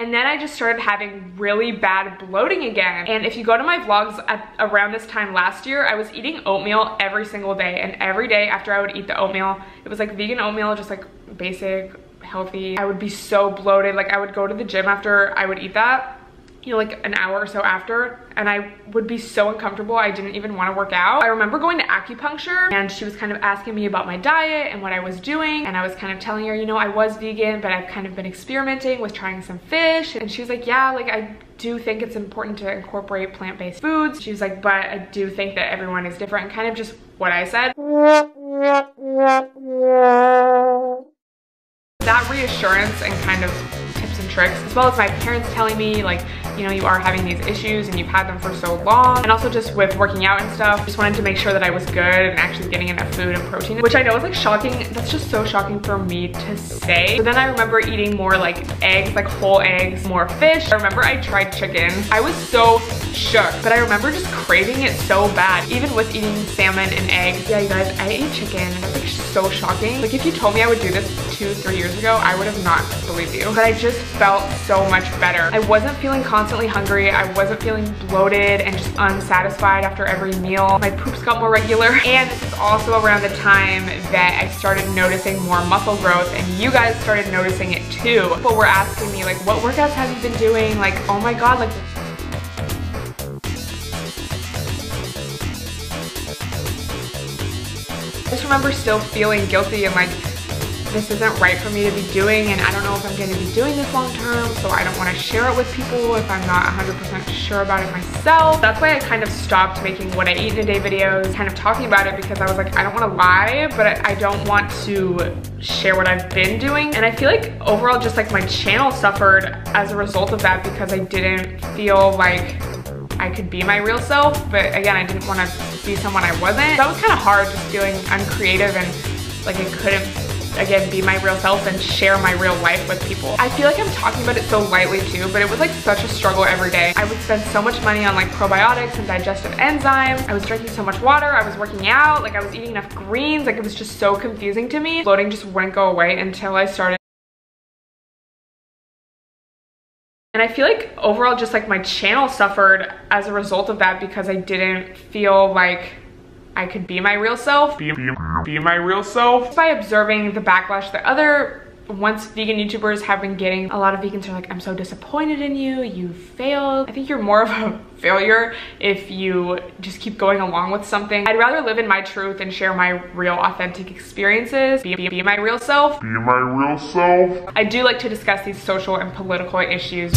And then I just started having really bad bloating again. And if you go to my vlogs around this time last year, I was eating oatmeal every single day. And every day after I would eat the oatmeal, it was like vegan oatmeal, just like basic, healthy. I would be so bloated. Like I would go to the gym after I would eat that, you know, like an hour or so after, and I would be so uncomfortable. I didn't even want to work out. I remember going to acupuncture and she was kind of asking me about my diet and what I was doing, and I was kind of telling her, you know, I was vegan, but I've kind of been experimenting with trying some fish. And she was like, yeah, like I do think it's important to incorporate plant-based foods. She was like, but I do think that everyone is different, and kind of just what I said. That reassurance and kind of tips and tricks, as well as my parents telling me, like, you know, you are having these issues and you've had them for so long, and also just with working out and stuff, just wanted to make sure that I was good and actually getting enough food and protein, which I know is like shocking. That's just so shocking for me to say. So then I remember eating more like eggs, like whole eggs, more fish. I remember I tried chicken. I was so shook, but I remember just craving it so bad, even with eating salmon and eggs. Yeah, you guys, I ate chicken, and it's like so shocking. Like if you told me I would do this 2-3 years ago, I would have not believed you. But I just felt so much better. I wasn't feeling constantly hungry. I wasn't feeling bloated and just unsatisfied after every meal. My poops got more regular. And this is also around the time that I started noticing more muscle growth, and you guys started noticing it too. People were asking me like, what workouts have you been doing? Like, oh my God, like, I just remember still feeling guilty and like, this isn't right for me to be doing, and I don't know if I'm going to be doing this long term, so I don't want to share it with people if I'm not 100% sure about it myself. That's why I kind of stopped making what I eat in a day videos, kind of talking about it, because I was like, I don't want to lie, but I don't want to share what I've been doing. And I feel like overall just like my channel suffered as a result of that, because I didn't feel like I could be my real self. But again, I didn't want to be someone I wasn't. That was kind of hard, just feeling uncreative and like I couldn't, again, be my real self and share my real life with people. I feel like I'm talking about it so lightly too, but it was like such a struggle every day. I would spend so much money on like probiotics and digestive enzymes. I was drinking so much water. I was working out. Like I was eating enough greens. Like it was just so confusing to me. Bloating just wouldn't go away until I started. And I feel like overall just like my channel suffered as a result of that, because I didn't feel like I could be my real self. Be my real self. By observing the backlash that other once vegan YouTubers have been getting. A lot of vegans are like, I'm so disappointed in you, you failed. I think you're more of a failure if you just keep going along with something. I'd rather live in my truth and share my real authentic experiences. Be my real self. Be my real self. I do like to discuss these social and political issues.